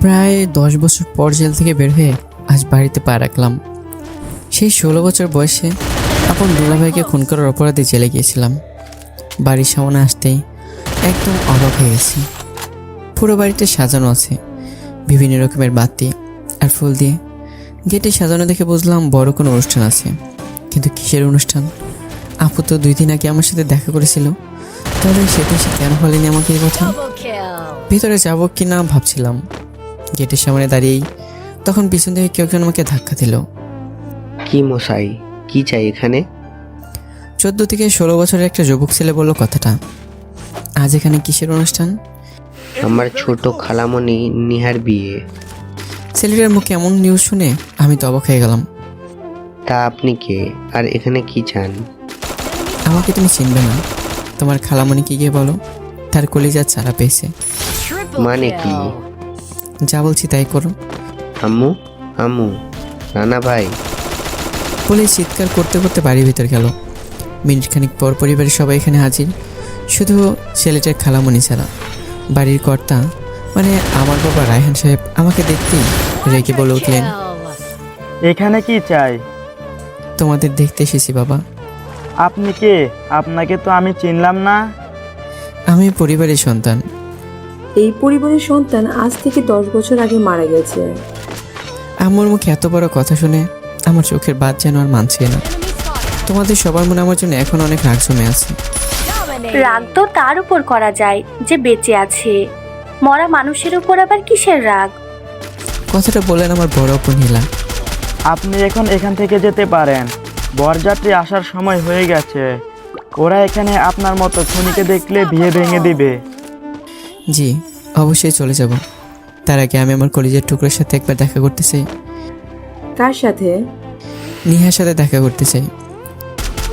প্রায় 10 বছর পর জেল থেকে বের হয়ে আজ বাড়িতে পা রাখলাম। সেই 16 বছর বয়সে আপন দুলাভাইকে খুন করার অপরাধে জেলে গিয়েছিলাম। বাড়ির সামনে আসতেই একদম অবাক হয়ে গেছি। পুরো বাড়িতে সাজানো আছে বিভিন্ন রকমের বাতি আর ফুল দিয়ে। গেটে সাজানো দেখে বুঝলাম বড় কোনো অনুষ্ঠান আছে, কিন্তু কিসের অনুষ্ঠান? আপু তো 2 দিন আগে আমার সাথে দেখা করেছিল, তাহলে সেটা সে কেন বলেনি আমাকে এই কথা? ভিতরে যাবো কি না ভাবছিলাম, গেটের সামনে দাঁড়িয়েই তখন পিছন থেকে কেউ একজন আমাকে ধাক্কা দিল। কি মশাই, কি চাই এখানে? 14 থেকে 16 বছরের একটা যুবক ছেলে বলল কথাটা। আজ এখানে কিসের অনুষ্ঠান? আমার ছোট খালামণি নিহার বিয়ে। ছেলেটার মুখে এমন নিউজ শুনে আমি তো অবাক হয়ে গেলাম। তা আপনি কে, আর এখানে কি চান? আমাকে তুমি চিনবে না, তোমার খালামণিকে গিয়ে বলো তার কলিজা ছাড়া পেয়েছে। মানে কি? যা বলছি তাই করো। আম্মু, আম্মু, নানা ভাই। পুলিশ চিৎকার করতে করতে বাড়ির ভিতর গেল। মিনিট খানিক পর পরিবারের সবাই এখানে হাজির, শুধু ছেলেটার খালামণি ছাড়া। বাড়ির কর্তা মানে আমার বাবা রায়হান সাহেব আমাকে দেখতেই রেগে বলে উঠলেন, এখানে কি চাই? তোমাদের দেখতে এসেছি বাবা। আপনি কে? আপনাকে তো আমি চিনলাম না। আমি পরিবারের সন্তান। এই পরিবারের সন্তান আজ থেকে 10 বছর আগে মারা গেছে। আমার মুখে এত বড় কথা শুনে আমার চোখের বাদ যেন আর মানছে না। তোমাদের সবার মনে আমার জন্য এখন অনেক রাগ জমে আছে। রাগ তো তার উপর করা যায় যে বেঁচে আছে, মরা মানুষের উপর আবার কিসের রাগ? কথাটা বললেন আমার বড় বোন নীলা। আপনি এখন এখান থেকে যেতে পারেন, বরযাত্রী আসার সময় হয়ে গেছে। ওরা এখানে আপনার মতো খুনিকে দেখলে বিয়ে ভেঙে দিবে। জি অবশ্যই চলে যাব। তার আগে আমি আমার কলেজের টুকরোর সাথে একবার দেখা করতে চাই। কার সাথে? নিহার সাথে দেখা করতে চাই।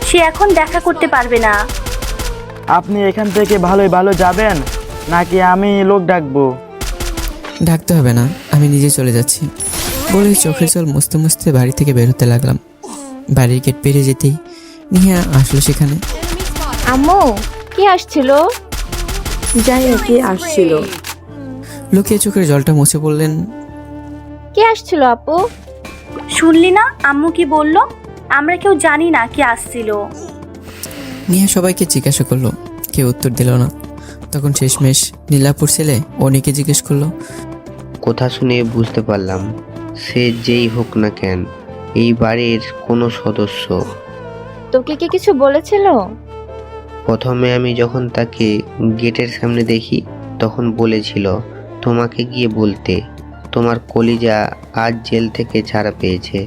সে এখন দেখা করতে পারবে না। আপনি এখান থেকে ভালোই ভালো যাবেন, নাকি আমি লোক ডাকবো? ডাকতে হবে না, আমি নিজে চলে যাচ্ছি বলে চোখের জল মুছতে মুছতে বাড়ি থেকে বের হতে লাগলাম। বাড়ির গেট পেরিয়ে যেতেই নিহা আসলো সেখানে। আম্মু, কি আসছিল? যাই না কে আসছিল। লুকিয়ে চোখের জলটা মুছে বললেন, কে আসছিল আপু? শুনলি না আম্মু কি বললো? আমরা কেউ জানি না কি আসছিল। নিহা সবাইকে জিজ্ঞাসা করলো, কেউ উত্তর দিল না। তখন শেষমেশ নীলাপুর ছেলে অনেকে জিজ্ঞেস করলো, কথা শুনে বুঝতে পারলাম সে যেই হোক না কেন এই বাড়ির কোনো সদস্য। তোকে কি কিছু বলেছিল? প্রথমে আমি যখন তাকে গেটের সামনে দেখি তখন বলেছিল তোমাকে গিয়ে বলতে তোমার কলিজা আজ জেল থেকে ছাড়া পেয়েছে।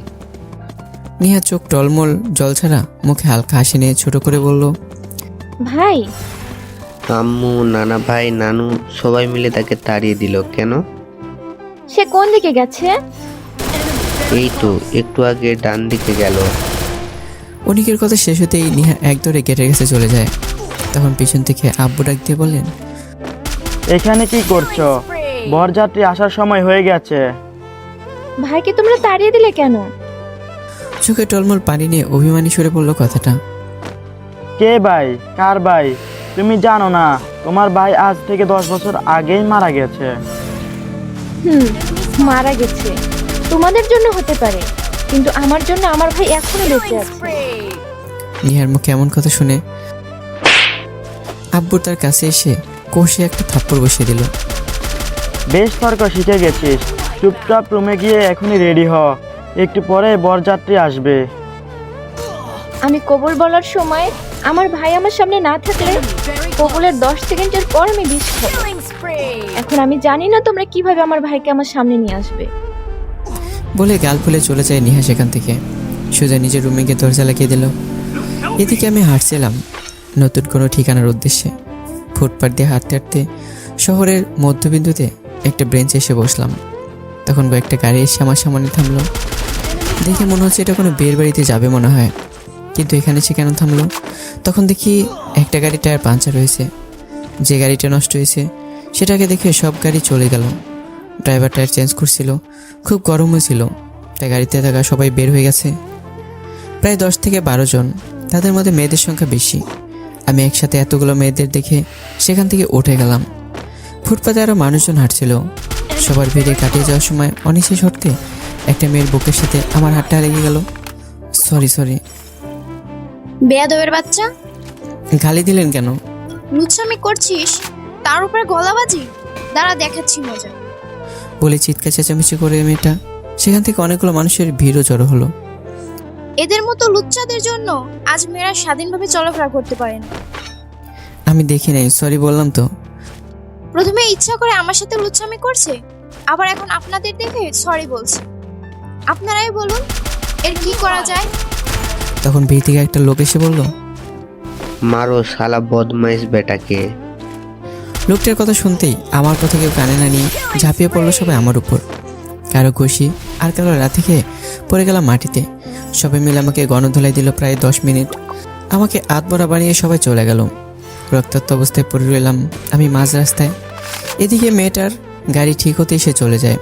নিহা চোখ টলমল জল ছাড়া মুখে হালকা হাসি নিয়ে ছোট করে বলল, ভাই, আম্মু, নানা ভাই, নানু সবাই মিলে তাকে তাড়িয়ে দিল কেন? সে কোন দিকে গেছে? এই তো একটু আগে ডান দিকে গেল। অনিকের কথা শেষ হতেই নিহা এক দৌড়ে গেটের কাছে চলে যায়। তখন পিছন থেকে আব্বু ডাক দিয়ে বললেন, এখানে কি করছো? বরযাত্রী আসার সময় হয়ে গেছে। ভাইকে তোমরা তাড়িয়ে দিলে কেন? চোখে টলমল পানি নিয়ে অভিমানী সুরে বলল কথাটা। কে ভাই? কার ভাই? তুমি জানো না তোমার ভাই আজ থেকে 10 বছর আগেই মারা গেছে। মারা গেছে তোমাদের জন্য হতে পারে, কিন্তু আমার জন্য আমার ভাই এখনো বেঁচে আছে। নিহার মুখে এমন কথা শুনে আব্বু তার কাছে এসে কষে একটা থাপ্পড় বসিয়ে দিল। বেশ তর্ক শিখে গেছিস, চুপচাপ রুমে গিয়ে এখনই রেডি হ, একটু পরে বরযাত্রী আসবে। আমি কবুল বলার সময় আমার ভাই আমার সামনে না থাকলে কবুলের 10 সেকেন্ডের পর আমি বিষ খাবো। এখন আমি জানি না তোমরা কিভাবে আমার ভাইকে আমার সামনে নিয়ে আসবে। বলে গাল ফুলে চলে যায় নিহা সেখান থেকে। সোজা নিজের রুমে গিয়ে দরজা লাগিয়ে দিল। এদিকে আমি হাঁটছিলাম নতুন কোনো ঠিকানার উদ্দেশ্যে। ফুটপাথ দিয়ে হাঁটতে হাঁটতে শহরের মধ্যবিন্দুতে একটা বেঞ্চে এসে বসলাম। তখন কয়েকটা গাড়ি এসে আমার সামনে থামলো। দেখে মনে হচ্ছে এটা কোনো বিয়ের বাড়িতে যাবে মনে হয়, কিন্তু এখানে সে কেন থামলো? তখন দেখি একটা গাড়ি টায়ার পাঞ্চার হয়েছে। যে গাড়িটা নষ্ট হয়েছে সেটাকে দেখে সব গাড়ি চলে গেল। ড্রাইভার টায়ার চেঞ্জ করছিল, খুব গরম হয়েছিল, তাই গাড়িতে থাকা সবাই বের হয়ে গেছে। প্রায় 10 থেকে 12 জন, তাদের মধ্যে মেয়েদের সংখ্যা বেশি। আমি একসাথে এতগুলো মেয়েদের দেখে সেখান থেকে উঠে গেলাম। ফুটপাতে আরও মানুষজন হাঁটছিল, সবার ভিড়ে কাটিয়ে যাওয়ার সময় অনিশ্চয় শর্তে একটা মেয়ের বুকের সাথে আমার হাতটা লেগে গেল। সরি। বেয়াদবের বাচ্চা, গালি দিলেন কেন? লুচ্ছামি করছিস, তার উপরে গলাবাজি। দাঁড়া, দেখাচ্ছি মজা। বলে চিৎকার চেঁচামেচি করে মেয়েটা সেখান থেকে অনেকগুলো মানুষের ভিড়ও জড়ো হলো। এদের মতো লুচ্চাদের জন্য আজ মেয়েরা স্বাধীনভাবে চলাফেরা করতে পারে না। আমি দেখি নাই, সরি বললাম তো। প্রথমে ইচ্ছা করে আমার সাথে লুচ্ছামি করছে, আবার এখন আপনাদের দেখে সরি বলছে। আপনারাই বলুন, এর কি করা যায়? তখন ভিড় থেকে একটা লোক এসে বলল, মারো শালা বদমাইশ বেটাকে। লোকটার কথা শুনতেই আমার কথা কেউ কানে না নিয়ে ঝাঁপিয়ে পড়লো সবাই আমার উপর। কারো ঘষি আর কারো রাতে খেয়ে পড়ে গেলাম মাটিতে। সবাই মিলে আমাকে গণধোলাই দিল প্রায় 10 মিনিট। আমাকে আধমরা বানিয়ে সবাই চলে গেল। রক্তাক্ত অবস্থায় পড়ে রইলাম আমি মাঝ রাস্তায়। এদিকে মেয়েটার গাড়ি ঠিক হতেই সে চলে যায়।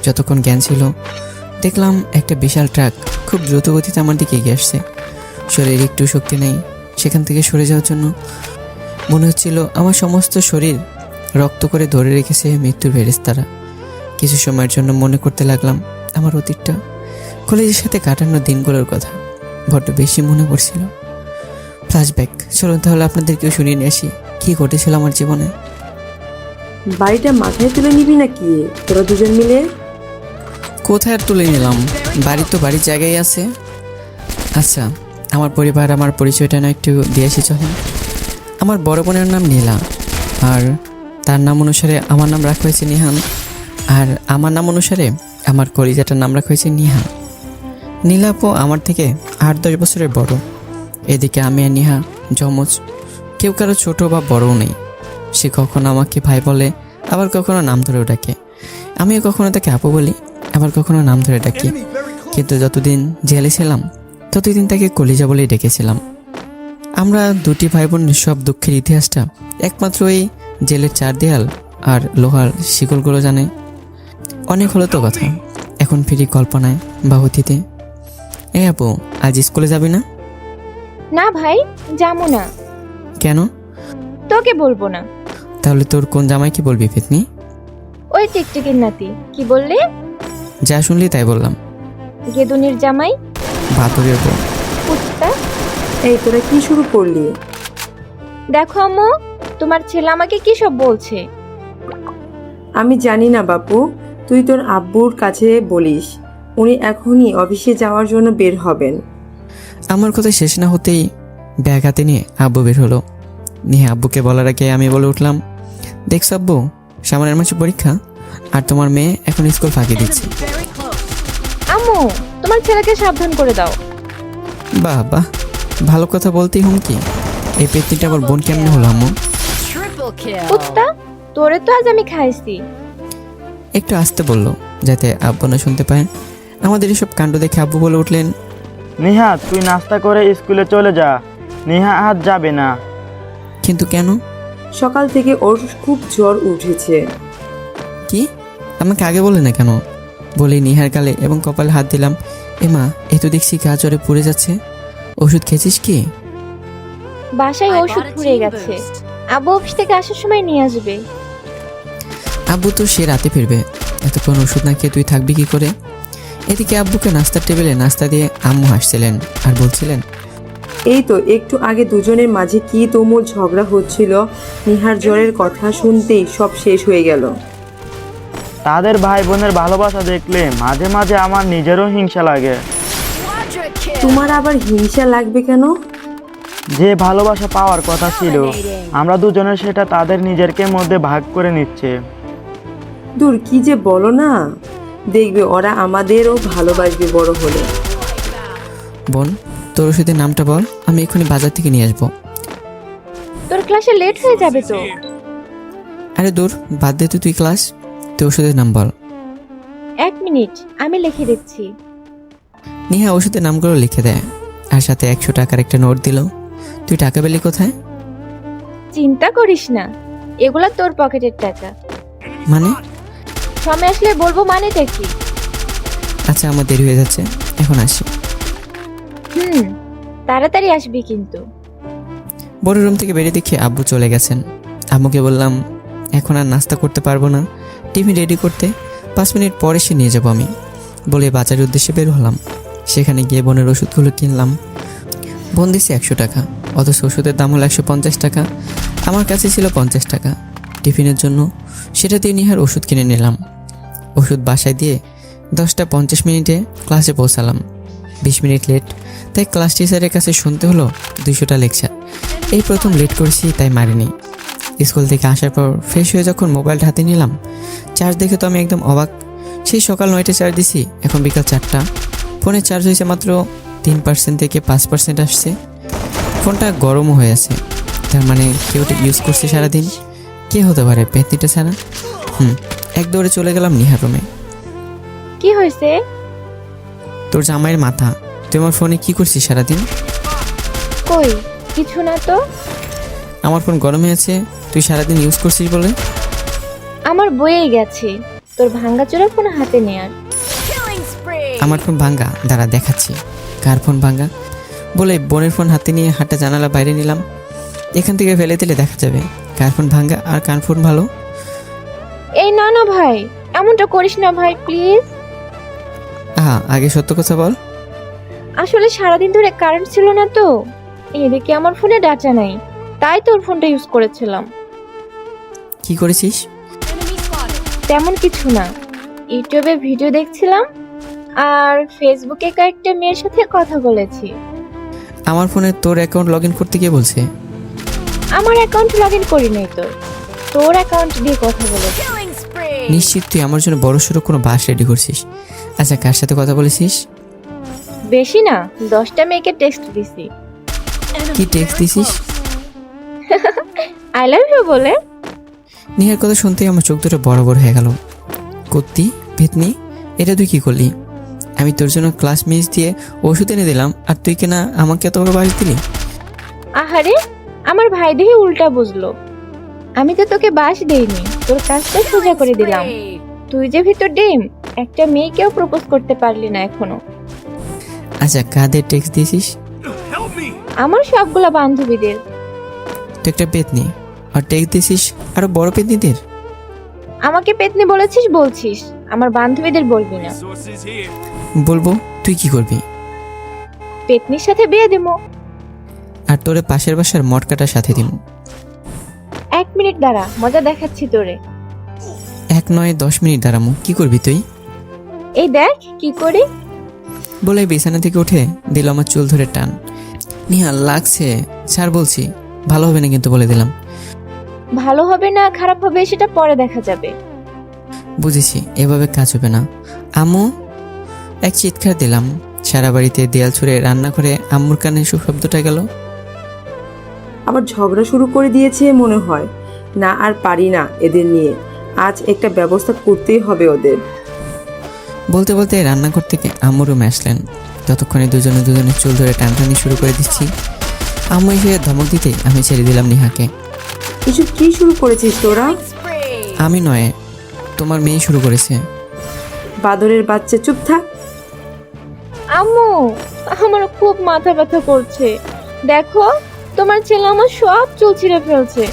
যতক্ষণ জ্ঞান ছিল দেখলাম একটা বিশাল ট্রাক খুব দ্রুত গতিতে আমার দিকে এগিয়ে আসছে। শরীরে একটু শক্তি নেই সেখান থেকে সরে যাওয়ার জন্য। মনে হচ্ছিল আমার সমস্ত শরীর রক্ত করে ধরে রেখেছে মৃত্যুর ফেরেশতারা। কিছু সময়ের জন্য মনে করতে লাগলাম আমার অতীতটা, কলেজের সাথে কাটানো দিনগুলোর কথা। বড্ড বেশি মনে পড়ছিল। ফ্ল্যাশব্যাক। চলুন তাহলে আপনাদেরকেও শুনিয়ে নিয়ে আসি কী ঘটেছিল আমার জীবনে। বাড়িটা মাথায় তুলে নিবি নাকি তোরা দুজন মিলে? কোথায় আর তুলে নিলাম, বাড়ি তো বাড়ির জায়গায় আছে। আচ্ছা, আমার পরিবার আমার পরিচয়টা না একটু দিয়ে আসি চলেন। আমার বড় বোনের নাম নীলা, আর তার নাম অনুসারে আমার নাম রাখা হয়েছে নিহান। আর আমার নাম অনুসারে আমার কলিজাটার নাম রাখা হয়েছে নিহা। নীলা আপু আমার থেকে 8-10 বছরের বড়। এদিকে আমি আর নিহা যমজ, কেউ কারো ছোট বা বড়ও নেই। সে কখনো আমাকে ভাই বলে, আবার কখনো নাম ধরেও ডাকে। আমিও কখনো তাকে আপু বলি, আবার কখনো নাম ধরে ডাকি। কিন্তু যতদিন জেলে ছিলাম ততদিন তাকে কলিজা বলেই ডেকেছিলাম। আমরা দুটি ভাই বোনের সব দুঃখের ইতিহাসটা একমাত্র এই জেলের 4 দেয়াল আর লোহার শিকলগুলো জানে। অনেক হলো তো কথা, এখন ফিরি কল্পনায় বা অতীতে। আপু, আজ স্কুলে যাবি না? না ভাই, যাবো না। কেন? তোকে বলবো না। তাহলে তোর কোন জামাইকে বলবি ফিতনি? ওই টিকটিকির নাতি। কি বললি? যা শুনলি তাই বললাম। গেদুনির জামাই। ভাতুরের বউ। কুত্তা। এই তোরা কি শুরু করলি? দেখো আম্মু, তোমার ছেলে আমাকে কি সব বলছে। আমি জানি না বাপু, তুই তোর আব্বুর কাছে বলিস। উনি এখনই অফিসে যাওয়ার জন্য বের হবেন। আমার কথা শেষ না হতেই ব্যাগ হাতে নিয়ে আব্বু বের হলো। নিয়ে আব্বুকে বলার আগে আমি বলে উঠলাম, দেখছ আব্বু, সামনের মাসে পরীক্ষা আর তোমার মেয়ে এখন স্কুল ফাঁকি দিচ্ছে। আম্মু, তোমার ছেলেকে সাবধান করে দাও। বাহ বাহ, ভালো কথা বলতেই হুমকি। এই পেতনিটা আবার বোন কেমনে হলো আম্মু? কুত্তা, তোরে তো আজ আমি খাইছি। একটু আসতে বললো যাতে আব্বু না শুনতে পায়। আমাদের এসব কাণ্ড দেখে আব্বু বলে উঠলেন, নিহা, তুই নাস্তা করে স্কুলে চলে যা। নিহা আজ যাবে না। কিন্তু কেন? সকাল থেকে ওর খুব জ্বর উঠেছে। কি? আমাকে আগে বলে না কেন? বলেই নিহার গালে এবং কপালে হাত দিলাম। এমা, এ তো দেখছি গা জ্বরে পুড়ে যাচ্ছে। ওষুধ খেয়েছিস কি? বাসায় ওষুধ ফুরিয়ে গেছে, আব্বু অফিস থেকে আসার সময় নিয়ে আসবে। আব্বু তো সে রাতে ফিরবে, এতক্ষণ ওষুধ না খেয়ে তুই থাকবি কি করে? এদিকে আব্বুকে নাস্তার টেবিলে নাস্তা দিয়ে আম্মু হাসছিলেন আর বলছিলেন, এই তো একটু আগে দুজনের মাঝে কি তুমুল ঝগড়া হচ্ছিল। নিহার জ্বরের কথা শুনতেই সব শেষ হয়ে গেল। তাদের ভাই বোনের ভালোবাসা দেখলে মাঝে মাঝে আমার নিজেরও হিংসা লাগে। তোমার আবার হিংসা লাগবে কেন? যে ভালোবাসা পাওয়ার কথা ছিল, আমরা দুজনের সেটা তাদের নিজেরকে মধ্যে ভাগ করে নিচ্ছে। দূর, কি যে বলো না। দেখবে ওরা আমাদেরও ভালোবাসবে বড় হলে। বোন, তোর ওষুধের নামটা বল, আমি এক্ষুনি বাজার থেকে নিয়ে আসবো। তোর ক্লাসে লেট হয়ে যাবে তো। আরে দূর, বাদ দে তো তুই ক্লাস, তুই ওষুধের নাম বল। 1 মিনিট, আমি লিখে দিচ্ছি। নিহা ওষুধের নামগুলো লিখে দেয় আর সাথে 100 টাকার একটা নোট দিল। তুই টাকা পেলি কোথায়? চিন্তা করিস না, এগুলা তোর পকেটের টাকা। মানে? সময় আসলে বলবো মানেটা কি। আচ্ছা, আমার দেরি হয়ে যাচ্ছে, এখন আসি। তাড়াতাড়ি আসবি কিন্তু। বড় রুম থেকে বেরিয়ে দেখি আব্বু চলে গেছেন। আম্মুকে বললাম, এখন আর নাস্তা করতে পারবো না, টিফিন রেডি করতে 5 মিনিট পরে সে নিয়ে যাবো আমি বলে বাজারের উদ্দেশ্যে বের হলাম। সেখানে গিয়ে বোনের ওষুধগুলো কিনলাম। বোন দিছে 100 টাকা, অথচ ওষুধের দাম হলো 150 টাকা। আমার কাছে ছিল 50 টাকা টিফিনের জন্য, সেটা দিয়ে নিহার ওষুধ কিনে নিলাম। ওষুধ বাসায় দিয়ে 10টা 50 মিনিটে ক্লাসে পৌঁছালাম। 20 মিনিট লেট, তাই ক্লাস টিচারের কাছে শুনতে হলো 200টা লেকচার। এই প্রথম লেট করেছি, তাই মারিনি। স্কুল থেকে আসার পর ফ্রেশ হয়ে যখন মোবাইলটা হাতে নিলাম, চার্জ দেখে তো আমি একদম অবাক। সেই সকাল 9টায় চার্জ দিছি, এখন বিকাল 4টা। ফোনে চার্জ হয়েছে মাত্র 3% থেকে 5% আসছে। ফোনটা গরমও হয়ে আছে, তার মানে কেউ ইউজ করছে সারাদিন। কে হতে পারে পেতনিটা ছাড়া? এক দৌড়ে চলে গেলাম নিহার রুমে। কি হয়েছে? তোর জামাইয়ের মাথা, তুই আমার ফোনে কি করছিস সারাদিন? কই কিছু না তো। আমার ফোন গরম হয়ে আছে, তুই সারাদিন ইউজ করছিস বলে। আমার বইয়ে গেছে, তোর ভাঙ্গাচোরা ফোন হাতে নেয়ার। আমার ফোন ভাঙ্গা, দাঁড়া দেখাচ্ছি কার ফোন ভাঙ্গা। বলে বোনের ফোন হাতে নিয়ে হাঁটা জানালা বাইরে নিলাম। এখান থেকে ফেলে দিলে দেখা যাবে কার ফোন ভাঙ্গা আর কার ফোন ভালো। এই না না ভাই, এমনটা করিস না ভাই প্লিজ। আগে সত্য কথা বল। আসলে সারাদিন ধরে কারেন্ট ছিল না তো, এদিকে আমার ফোনে ডাটা নাই, তাই তোর ফোনটা ইউজ করেছিলাম। কি করেছিস? তেমন কিছু না, ইউটিউবে ভিডিও দেখছিলাম আর ফেসবুকে কয়েকটা মেয়ের সাথে কথা বলেছি। আমার ফোনে তোর অ্যাকাউন্ট লগ ইন করতে গিয়ে বলছে। আমার অ্যাকাউন্ট লগ ইন করি নাই, তোর অ্যাকাউন্ট দিয়ে কথা বলেছি। নিশ্চিত তুই আমার জন্য বড়সড় কোনো বাস রেডি করছিস? আচ্ছা, কার সাথে কথা বলেছিস? বেশি না, 10টা মেয়েকে টেক্সট দিছি। কি টেক্সট দিছিস? আই লাভ ইউ বলে। নিহার কথা শুনতেই আমার চোখ দুটো বড় বড় হয়ে গেল। কত্তি ভেতনি, এটা তুই কি করলি? আমি তোর জন্য ক্লাস মিস দিয়ে ওষুধ এনে দিলাম, আর তুই কিনা আমাকে এত বড় বাস দিলি? আহারে, আমার ভাই দেখে উল্টা বুঝলো। আমি তো তোকে বাস দেইনি, তোর কাজটা সোজা করে দিলাম। তুই যে ভিতর ডিম, একটা মেয়েকেও প্রপোজ করতে পারলি না এখনো। আচ্ছা, কাদের টেক্সট দিয়েছিস? আমার সবগুলা বান্ধবীদের। তুই একটা পেতনি আর টেক্সট দিয়েছিস আরো বড় পেতনিদের? আমাকে পেতনি বলছিস, আমার বান্ধবীদের বলবি না। বলবো। তুই কি করবি? পেতনির সাথে বিয়ে দেবো। আর তোরে পাশের বাসার মটকাটার সাথে দিব। 1 মিনিট দাঁড়া, মজা দেখাচ্ছি তোরে। 1 নয় 10 মিনিট দাঁড়ামু। কি করবি তুই? এই দেখ কি করি। বলে বিছানা থেকে উঠে দিল আমার চুল ধরে টান। নিহাল লাগছে, স্যার বলছি, ভালো হবে না কিন্তু বলে দিলাম। ভালো হবে না খারাপ হবে সেটা পরে দেখা যাবে। বুঝেছি, এভাবে কাজ হবে না। আম্মু, এক চিৎকার দিলাম। সারা বাড়িতে দেয়াল ছুঁড়ে রান্না করে আম্মুর কানে শব্দটা গেল। আবার ঝগড়া শুরু করে দিয়েছে মনে হয়। না আর পারি না এদের নিয়ে, আজ একটা ব্যবস্থা করতেই হবে ওদের। বলতে বলতে রান্নাঘর থেকে আম্মু রুমে আসলেন। ততক্ষণে দুজনের চুল ধরে টানটানি শুরু করে দিচ্ছি। আম্মু এসে ধমক দিতে আমি ছেড়ে দিলাম নিহাকে। এসব কি শুরু করেছিস তোরা? আমি নয়, তোমার মেয়ে শুরু করেছে। বাদরের বাচ্চা, চুপ থাক। আম্মু, আমার খুব মাথা ব্যথা করছে। দেখো, তোমার ছেলে আমার সব চুল ছিঁড়ে ফেলছে।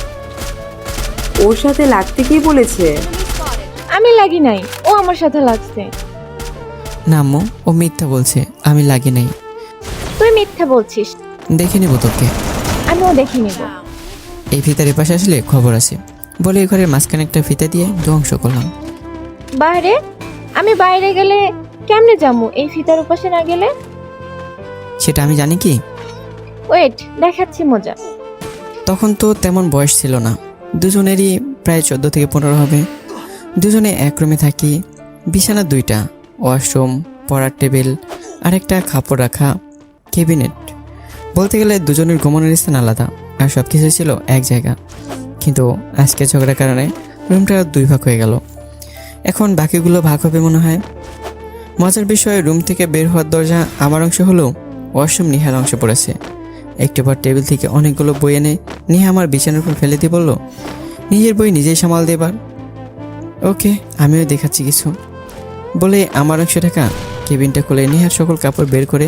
ওর সাথে লাগতে কি বলেছে? আমি লাগি নাই, ও আমার সাথে লাগছে। না আম্মু, ও মিথ্যা বলছে, আমি লাগি নাই। তুই মিথ্যা বলছিস। দেখে নেবো তোকে। আমিও দেখে নিব। এই ফিতার এপাশে আসলে খবর আছে বলে এই ঘরের মাঝখানে একটা ফিতা দিয়ে ধ্বংস করলাম। বাইরে? আমি বাইরে গেলে কেমনে যাবো এই ফিতার উপাসে না গেলে? সেটা আমি জানি কি। ওয়েট, দেখাচ্ছি মজা। তখন তো তেমন বয়স ছিল না, দুজনেরই প্রায় 14 থেকে 15 হবে। দুজনে এক রুমে থাকি, বিছানা 2টা, ওয়াশরুম, পড়ার টেবিল আর একটা কাপড় রাখা ক্যাবিনেট। বলতে গেলে দুজনের ঘুমানোর স্থান আলাদা আর সব কিছু ছিল এক জায়গা। কিন্তু আজকে ঝগড়ার কারণে রুমটা 2 ভাগ হয়ে গেল। এখন বাকিগুলো ভাগ হবে মনে হয়। মজার বিষয়, রুম থেকে বের হওয়ার দরজা আমার অংশ হলেও ওয়াশরুম নিহার অংশ পড়েছে। একটু পর টেবিল থেকে অনেকগুলো বই এনে নিহা আমার বিছানার উপর ফেলে দিয়ে বলল, নিজের বই নিজেই সামাল দিয়ে এবার। ওকে, আমিও দেখাচ্ছি কিছু বলে আমার অংশে ঢাকা কেবিনটা খুলে নিহার সকল কাপড় বের করে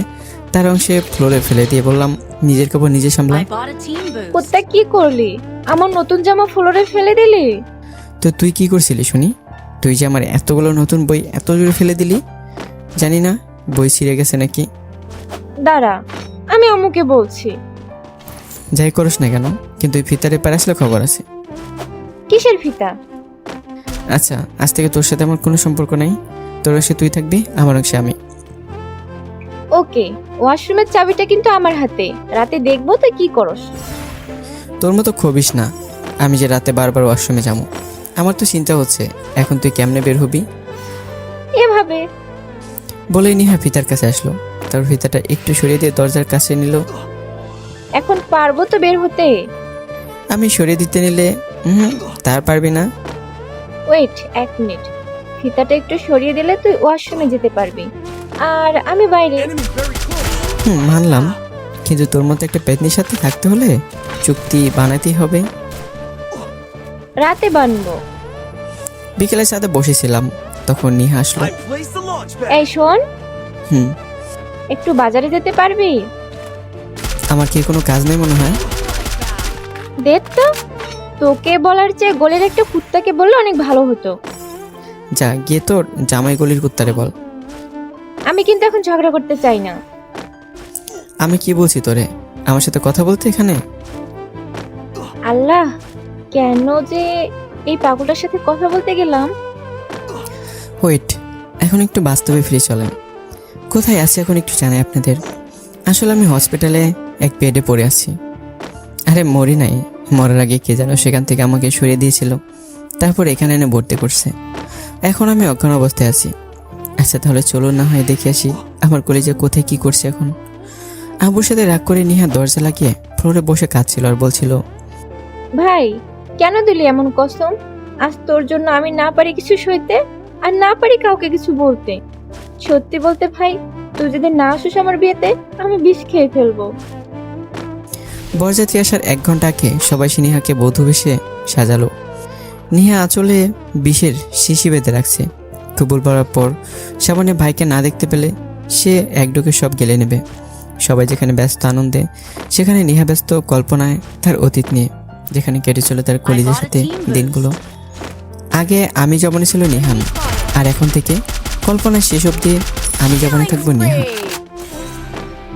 তার অংশে ফ্লোরে ফেলে দিয়ে বললাম, নিজের কাপড় নিজে সামলা। কোথা কি করলি? আমার নতুন জামা ফ্লোরে ফেলে দিলি? তো তুই কি করছিলি শুনি? তুই যে আমার এতগুলো নতুন বই এত জোরে ফেলে দিলি, জানি না বই ছিঁড়ে গেছে নাকি। দাঁড়া, আমি আম্মুকে বলছি। যাই করিস না কেন, কিন্তু ওই ফিতারে পার আসলে খবর আছে। কিসের ফিতা? আচ্ছা, আজ থেকে তোর সাথে আমার কোনো সম্পর্ক নেই। তোর অংশে তুই থাকবি, আমার অংশে আমি। ওকে, ওয়াশরুমের চাবিটা কিন্তু আমার হাতে। রাতে দেখবো তুই কি করস। তোর মতো খবিস না, আমি যে রাতে বারবার ওয়াশরুমে যাবো। আমার তো চিন্তা হচ্ছে এখন তুই কেমনে বের হবি। এভাবে বলেই নিহা ফিতার কাছে আসলো, তারপর ফিতাটা একটু সরিয়ে দিয়ে দরজার কাছে নিল। এখন পারবো তো বের হতে? আমি সরিয়ে দিতে নিলে তার পারবি না। ওয়েট 1 মিনিট, ফিতাটা একটু সরিয়ে দিলে তুই ওয়াশরুমে যেতে পারবি, আর আমি বাইরে। মানলাম, কিন্তু তোর মতো একটা পেতনির সাথে থাকতে হলে চুক্তি বানাতেই হবে। রাতে বানবো। বিকেলের সাথে বসেছিলাম, তখন নিহা আসলো। এই শোন, হুম, একটু বাজারে যেতে পারবি? আমার কি কোনো কাজ নেই মনে হয়? দেখ তো, তোকে বলার চেয়ে গলির একটা কুত্তাকে বললে অনেক ভালো হতো। যা গিয়ে তোর জামাই গলির কুত্তারে বল। আমি কিন্তু এখন ঝগড়া করতে চাই না। আমি কি বলছি তোরে, আমার সাথে কথা বলতে এখানে? আল্লাহ, কেন যে এই পাগলটার সাথে কথা বলতে গেলাম। ওয়েট, এখন একটু বাস্তবে ফিরে চলেন। কোথায় আছি এখন একটু জানাই আপনাদের। আসলে আমি হসপিটালে এক বেডে পড়ে আছি। আরে মরি নাই, মরার আগে কে যেন সেখান থেকে আমাকে সরিয়ে দিয়েছিল, তারপর এখানে এনে ভর্তি করছে। এখন আমি অজ্ঞান অবস্থায় আছি। আচ্ছা তাহলে চলো না হয় দেখে আসি আমার কলেজে কোথায় কি করছে এখন। আব্বুর সাথে রাগ করে নিহা দরজা লাগিয়ে ফ্লোরে বসে কাঁদছিল আর বলছিল, ভাই কেন দিলি এমন কসম? আজ তোর জন্য আমি না পারি কিছু সইতে, আর না পারি কাউকে কিছু বলতে। সত্যি বলতে ভাই, তুই যদি না আসিস আমার বিয়েতে, আমি বিষ খেয়ে ফেলবো। বরযাত্রী আসার 1 ঘন্টা আগে সবাই সে নিহাকে বধূ বেশে সাজালো। নিহা আঁচলে বিষের শিশি বেঁধে রাখছে। কবুল পড়ার পর সামনে ভাইকে না দেখতে পেলে সে একডোকে সব গেলে নেবে। সবাই যেখানে ব্যস্ত আনন্দে, সেখানে নিহা ব্যস্ত কল্পনায় তার অতীত নিয়ে, যেখানে কেটেছিল তার কলিজের সাথে দিনগুলো। আগে আমি জবনে ছিল নিহান, আর এখন থেকে কল্পনায় শেষ অবধি আমি জবনে থাকবো নিহা।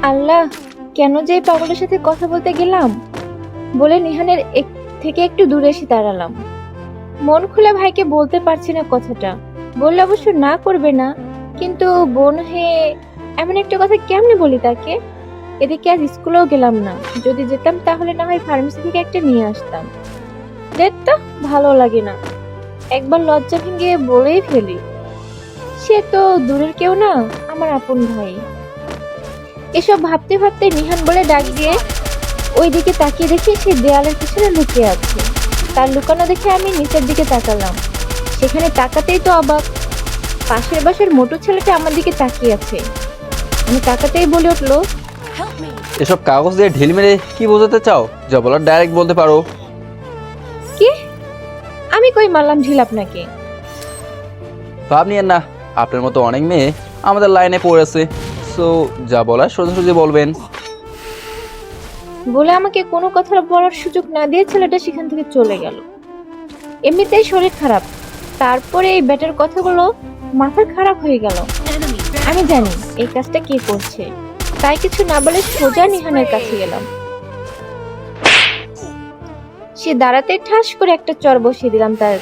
আল্লাহ, কেন যে এই পাগলের সাথে কথা বলতে গেলাম বলে নিহানের থেকে একটু দূরে এসে দাঁড়ালাম। মন খুলে ভাইকে বলতে পারছি না কথাটা। বললে অবশ্য না করবে না, কিন্তু বোন হয়ে এমন একটা কথা কেমনে বলি তাকে? এদিকে আজ স্কুলেও গেলাম না। যদি যেতাম তাহলে না হয় ফার্মেসি থেকে একটা নিয়ে আসতাম। দেখতো ভালো লাগে না, একবার লজ্জা ভেঙে বলেই ফেলি। সে তো দূরের কেউ না, আমার আপন ভাই। এসব ভাবতে ভাবতে নিহান বলে ডাক দিয়ে ওইদিকে তাকিয়ে দেখি সে দেয়ালের পিছনে লুকিয়ে আছে। তার লুকানো দেখে আমি নিচের দিকে তাকালাম। সেখানে তাকাতেই তো অবাক, পাশের বাসার মোটু ছেলেটা আমার দিকে তাকিয়ে আছে। আমি তাকাতেই বলে উঠলো, এসব কাগজ দিয়ে ঢিল মেরে কি বোঝাতে চাও? যা বলার ডাইরেক্ট বলতে পারো। কি? আমি কই মারলাম ঢিল আপনাকে? ভাব নিয়েন না, আপনার মতো অনেক মেয়ে আমাদের লাইনে পড়েছে। সো যা বলার সোজাসুজি বলবেন। বলে আমাকে কোনো কথা বলার সুযোগ না দিয়ে ছেলেটা সেখান থেকে চলে গেল। এমনিতেই শরীর খারাপ, তারপরে এই ব্যাটার কথাগুলো মাথা খারাপ হয়ে গেল। আমি জানি এই কাজটা কে করছে, তাই কিছু না বলে সোজা নিহানের কাছে গেলাম। সে দাঁড়াতে ঠাস করে একটা চর বসিয়ে দিলাম তার